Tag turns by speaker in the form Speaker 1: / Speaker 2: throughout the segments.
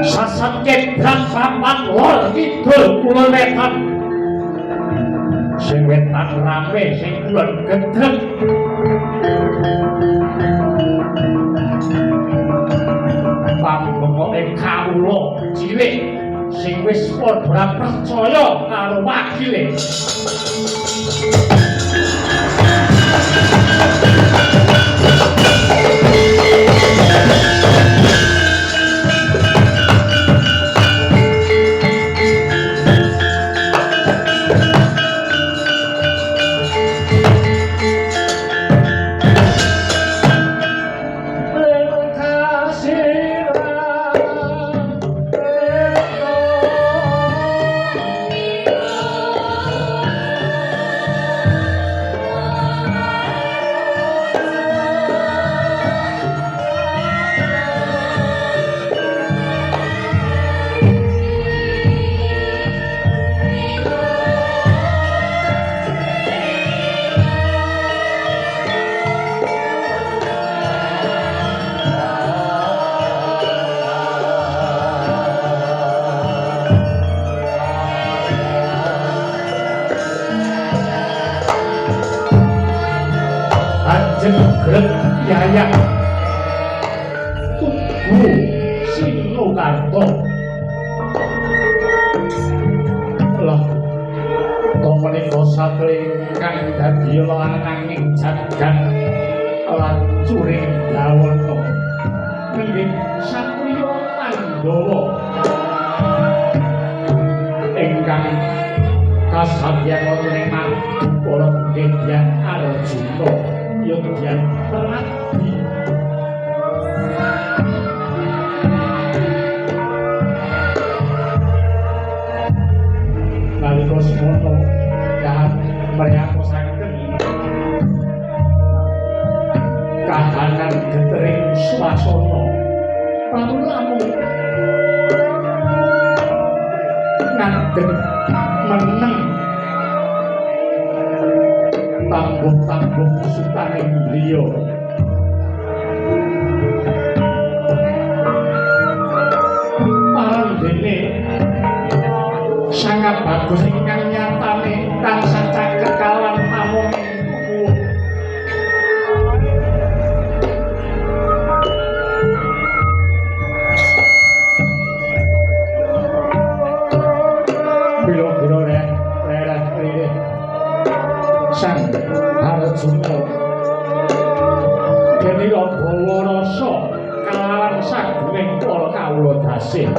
Speaker 1: Sasancedran papan lor kidul kulon wetan sing wetan rame sing kulon gedheg pambengoke kawula cilik sing wis padha percaya karo wakile Bret Yaya Tugu Sinokarto lah kok menika satria ingkang dadi lananging jagat lan curing dawana nggih satriya Pandhawa ingkang kasatyan wonten ing Madukara Gedyan Arjuna Yogyan Pradi nalika semono mriyaosaken kahanan getering swasana pramulamu ngadeg meneng tangguh-tangguh sutaning liya parandene sangat bagus ingkang nyatane tansah caket kawan pamong bila-bila rere sang Arjuna genira bawa rasa kalawan sagunging para kawula dasih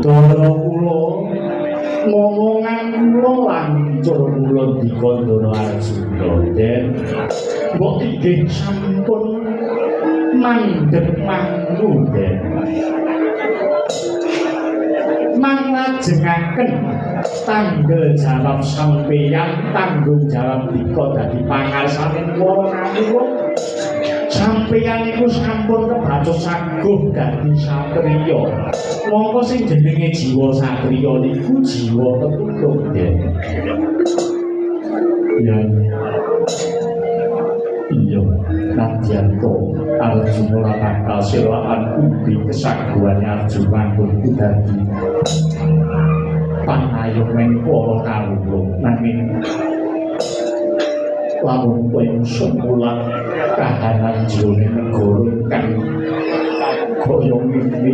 Speaker 1: Dara kula momongan kula lancur kula dikandana Arjuna den mbok inggih sampun mandheg mangu den manglajengaken tanggung jawab sampeyan tanggung jawab dika dadi pangarsaning para kawula sampeyan iku sampun kebacut saguh dadi satriya mongko sing jenenge jiwa satriya niku jiwa tetulung ya iya nadyanto Arjuna ora bakal silaan ubi kesaguane Arjuna kudu dadi pangayoning para kawula nanging lamun kowe semulan kahanan jroning negara kang kaya ngene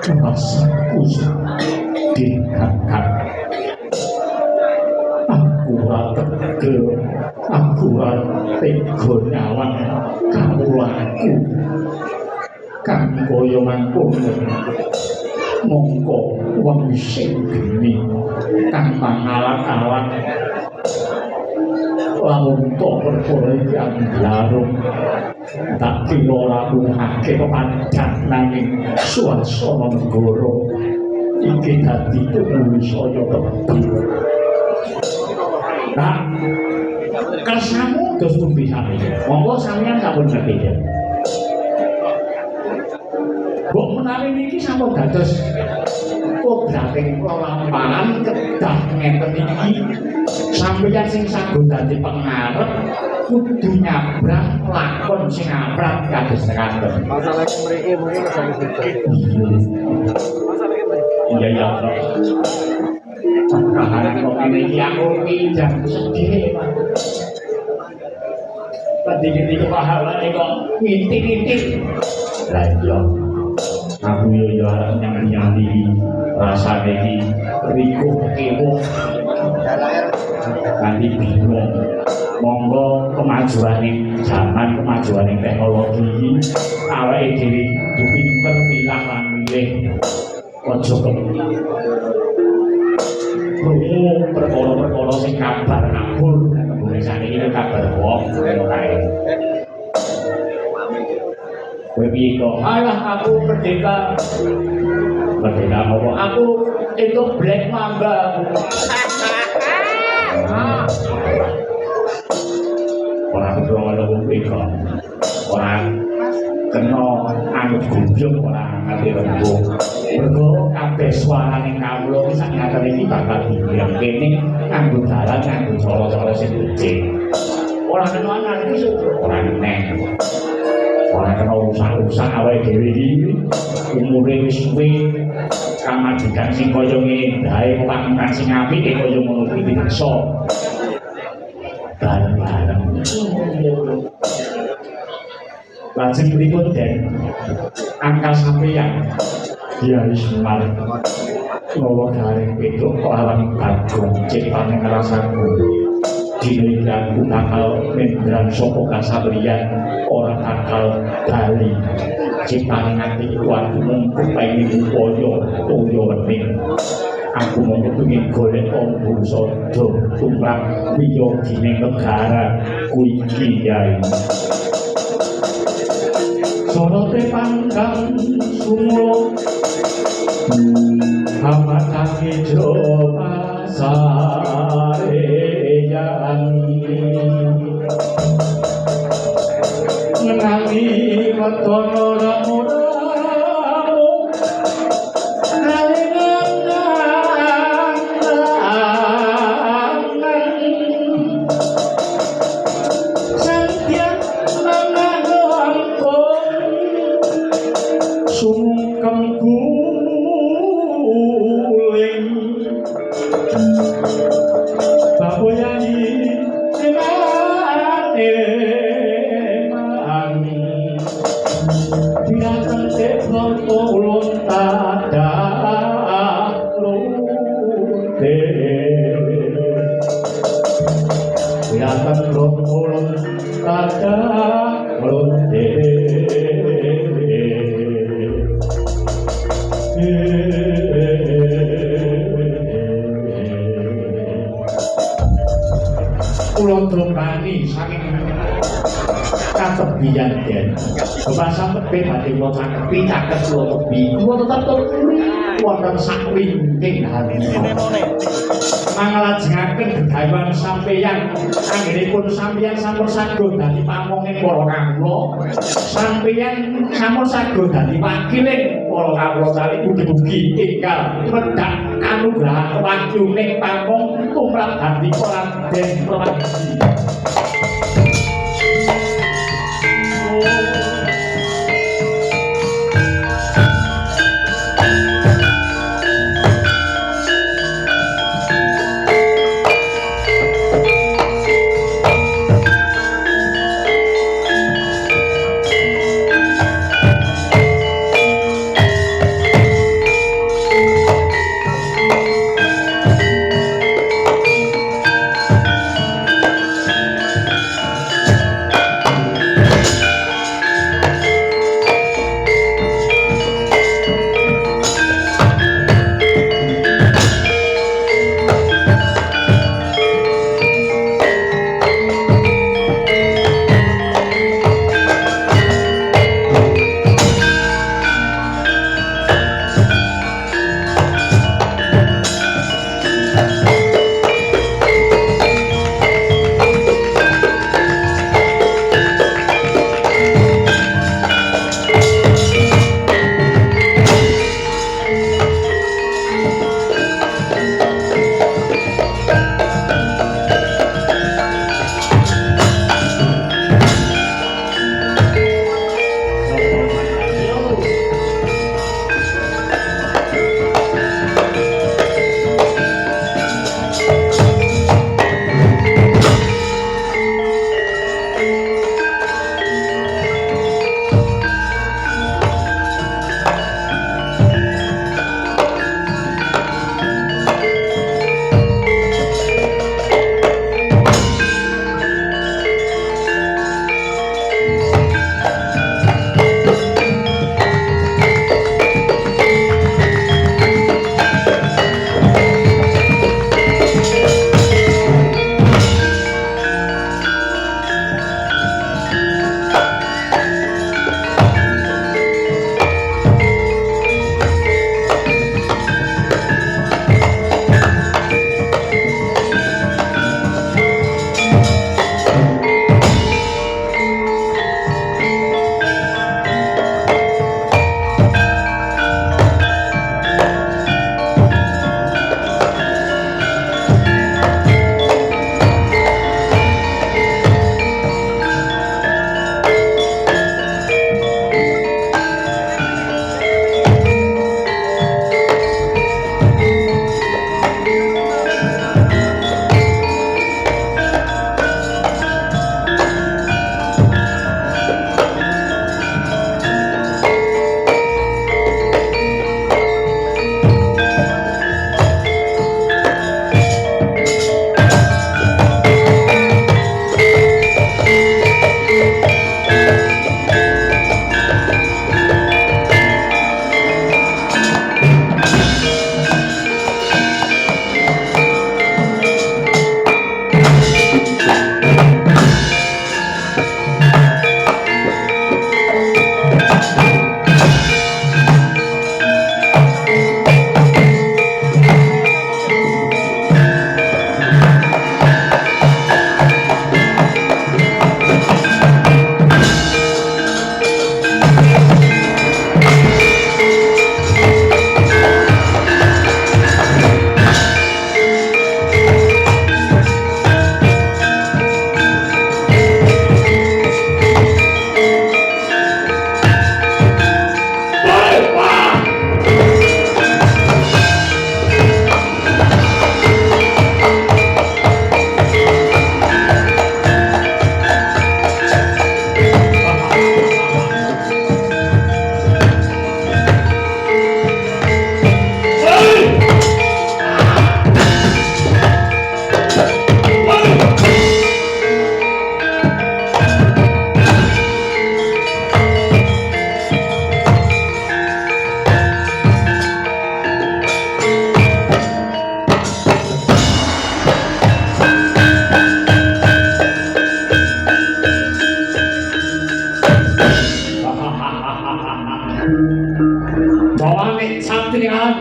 Speaker 1: rasaku dikakak aku ora tegel aku ora tega nyawang kawulaku kang kaya mangkono mongko wong sing geni kang pangalat-alat lamun to perkara iki larung tak kira ora nuhake pepadhan nanging suasana negara iki dadi wisaya tebih. Nah, kersamu dos tumpi sami. Monggo sampeyan sampun ngerti ya. Mbok menawi niki sampun dados kodrating lampahan kedah ngeten iki. Sampeyan sing sampun dadi pengarep kudu nyabrang lakon sing abrat kados ngaten.
Speaker 2: Masalah mriki mungkin sampe
Speaker 1: iya ya. Kahanan kok ngene iki aku iki jam sedih. Pati-pati pahalane kok ngintik-ngintik. Lah iya. Aku yo arep nyanyi rasane iki riku kewo. Kanthi bingung. Monggo kemajuaning zaman, kemajuaning teknologi iki awake dhewe kudu pinter milah lan milih. Ojo krungu perkara-perkara sing kabar kabur kebune sakniki iki kabar wong kaya kae. Kowe piye kok? Alah aku merdeka. Merdeka apa? Aku itu Black Mamba. Ora kudu ana wong iki. Ora kena anut gumbyung ora ngerti rembug. Mergo kabeh swaraning kawula iki sak ngaten iki bakal dibilang kene kanggo dalan kanggo cara-cara sing becik. Ora kena anak iki ora neng. Ora kena urusan-urusan awake dhewe iki umure wis suwe kamardikan sing kaya ngene bae pangkat sing apik kaya ngono iki bisa. Bareng-bareng. Lajeng berikut dan angka sampeyan dia Ismar ngomong dari itu alam bagong ciptane ngerasaku dinikan bakal membran sopo kasabrian orang akal bali ciptane nganti kuat mungku pengen poyo toyo wening aku mau kepingin golek ombu sodo tumrap wiyo gini negara kui kiai sorote panggang sumulo hambatan hijau pasare yani ngenangi wetono ramu-ramu sungkem guling baboyani emane mani biarkan teknoto ulun tada lunte biarkan teknoto ulun tada lunte kula trombani saking biyan den. Bapak sampeyan badhe wonten picaket kula tebi. Kula tetep turi wonten sak wingking hati. Manglajengaken gegawan sampeyan anggenipun sampeyan sampun saged dadi pamonging para kawula. Sampeyan sampun saged dadi wakiling para kawula kali mugi-mugi enggal wedhak kanugrahan wadyuning pamong tumrap dadi Raden Praji.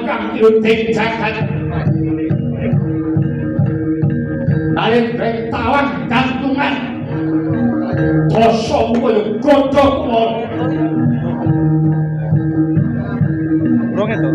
Speaker 1: kang yuting jagat nalin rektawan gantungan dosa kaya godhog
Speaker 2: Rong itu.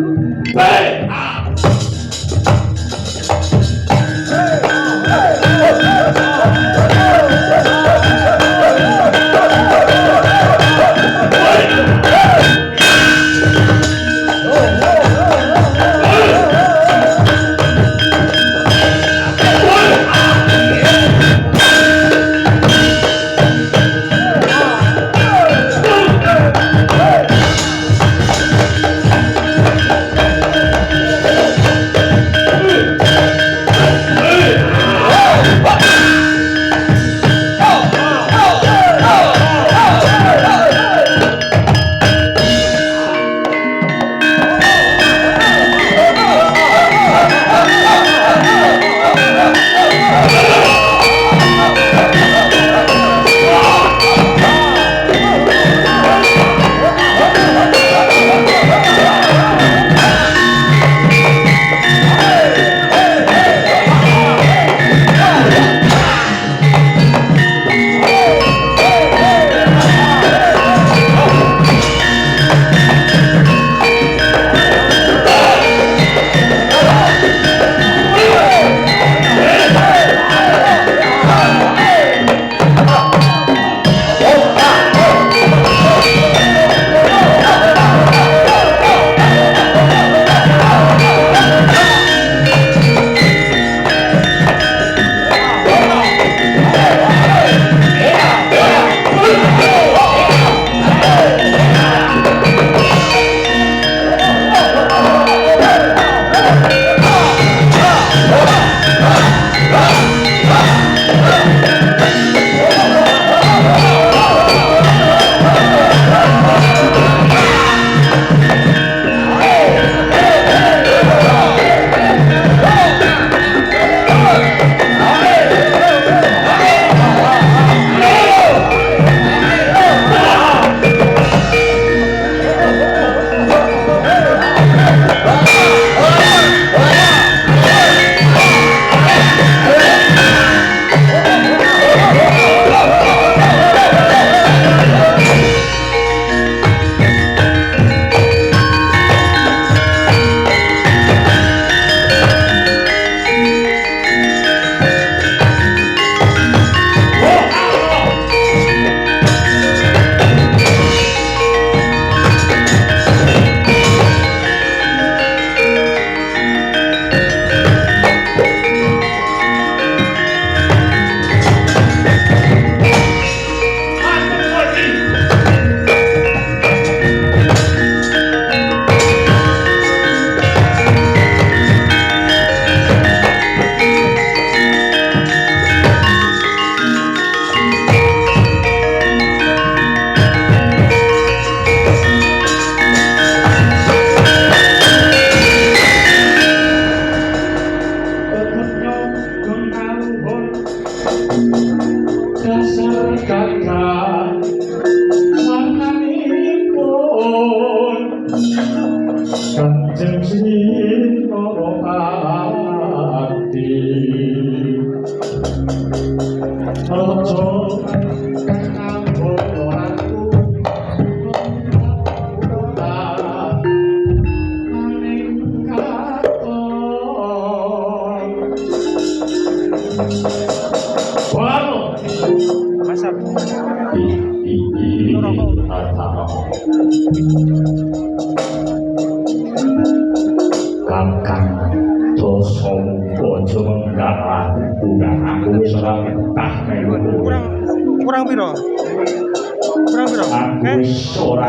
Speaker 3: Kurang piro?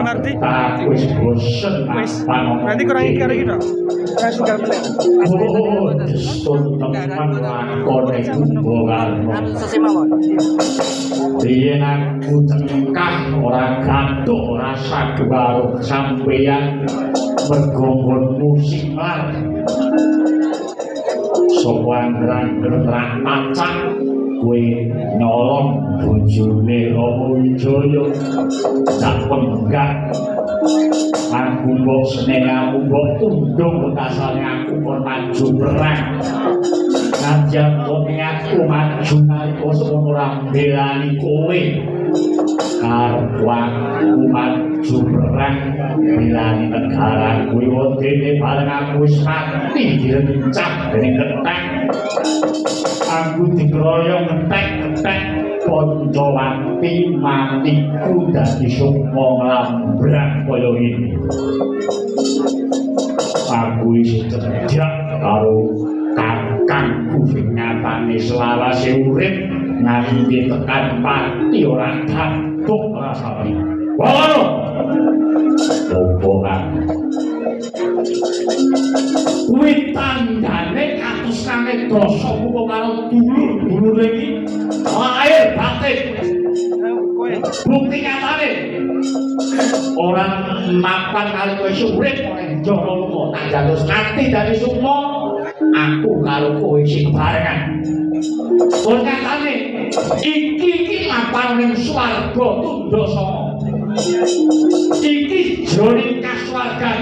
Speaker 1: Ngerti? Wis bosen.
Speaker 3: Berarti kurang iki karo iki to. Kurang singgal meneh.
Speaker 1: Teman lakon iku bolarno.
Speaker 3: Sesi mawon.
Speaker 1: Biyen aku cengkah ora gantuk rasa karo sampeyan bergombol musik lan sowan rang-rang pacak kowe nyolong bojone Rama Wijaya tak penggak aku mbok seneng aku mbok tundung kasane aku kon maju perang. Najan kok aku maju nalika ora mbelani kowe. Karep aku maju perang mbelani negara kuwi wetene bareng aku wis mati direncang dening kethek. Aku dikeroyong kethek-kethek Koncowanti matiku dadi sukma nglambrang kaya ini. Aku isih cedhak karo kakangku sing nyatane selawase urip nganti tekan pati ora kapok rasane. Wono. Opo kuwi tandane katusane dosa muga karo dulur-dulur iki lahir batin bukti nyatane orang mapan kali kowe urip oleh Joko Lumo tak jatuh mati dari sukma aku karo kowe sing barengan kok nyatane iki mapan ning swarga tundha sanga iki jroning kasuwargan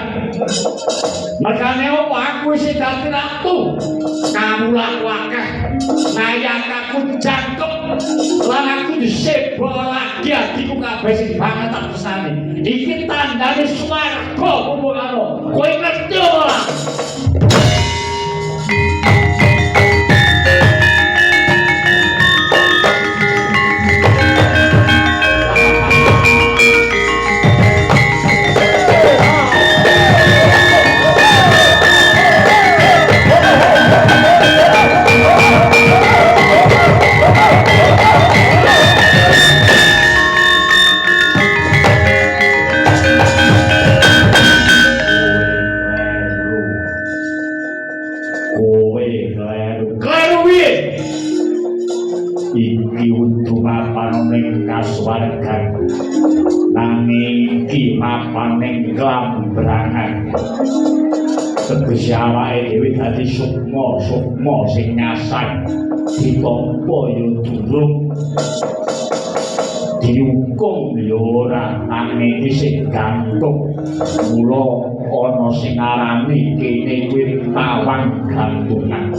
Speaker 1: makane opo aku isih dadi ratu kamulah wakeh nayang aku jangkep lan aku disebol lagi adiku kabeh sing banget tak pesane iki tandane swarga kumpul karo kowe ngerti ora kasuwargan nanging iki mapaning klambrangan tegese awake dhewe dadi sukma sing nyasar ditampa ya durung dihukum ya ora nanging iki sing gantung mula ana sing ngarani kene kuwi tawang gantungan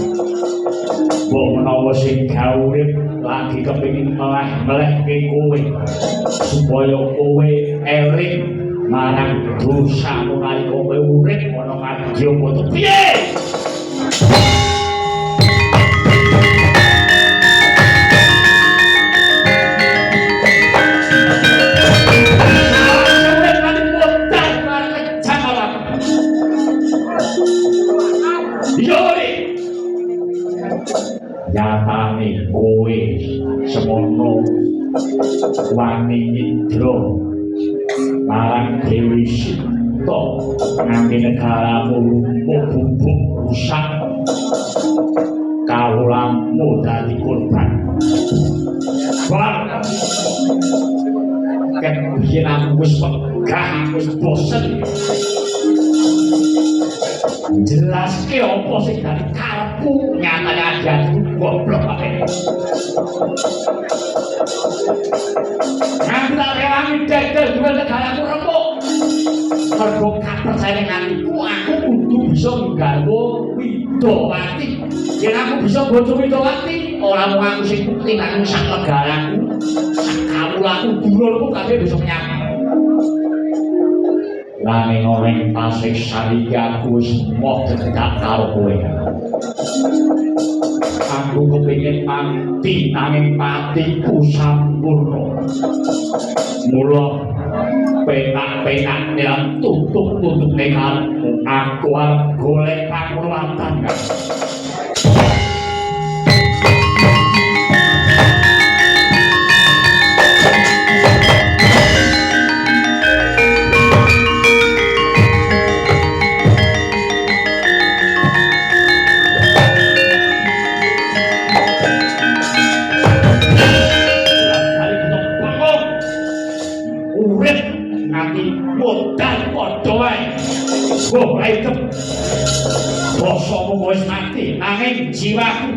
Speaker 1: mbok menawa sing gawe lagi kepingin meleh-melehke kowe supaya kowe eling marang dosamu nalika kowe urip ana madya apa piye nyatane kowe semono wani nyidra marang Dewi Sita nganti negaramu bubuk rusak kawulamu dadi korban bar yen aku wis pegah wis bosen jelas ke apa sing dadi karepku nyatane adatku goblok ae ngambil rewangi dedel duwe negaraku rempuk mergo kapercayaan atiku aku kudu bisa nggawa Widowati yen aku bisa bojo Widowati ora mung aku sing bukti nang sak negaraku sak kawulaku dulurku kabeh bisa nyapa nanging oleh tasik sariki aku wis moh cedhak karo kowe aku kepengin mati nanging patiku sampurna mula penak-penak lan tutup-tutup nekarepmu aku arep golek pangruwatan oh itu dosamu wis mati nanging jiwaku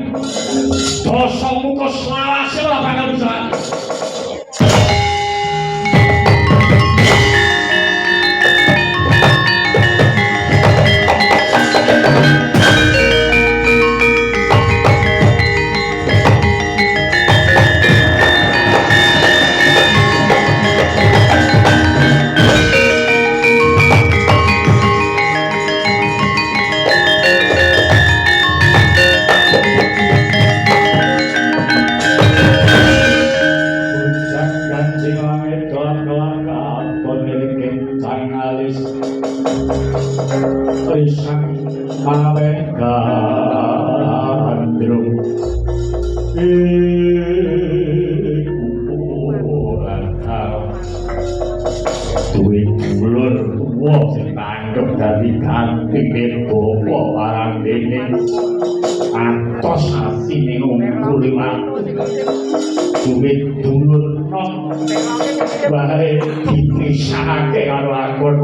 Speaker 1: dosamu kok selawase ora bakal bisa mati alis risang kabeh gandrung duwe dulur tuwa sing tanggep dadi gantine bapa marang dene atos atine ngungkul duwe dulur nom bae dipisahake karo lakon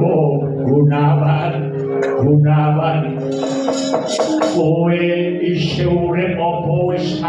Speaker 1: Gunawan kowe isih urip apa wis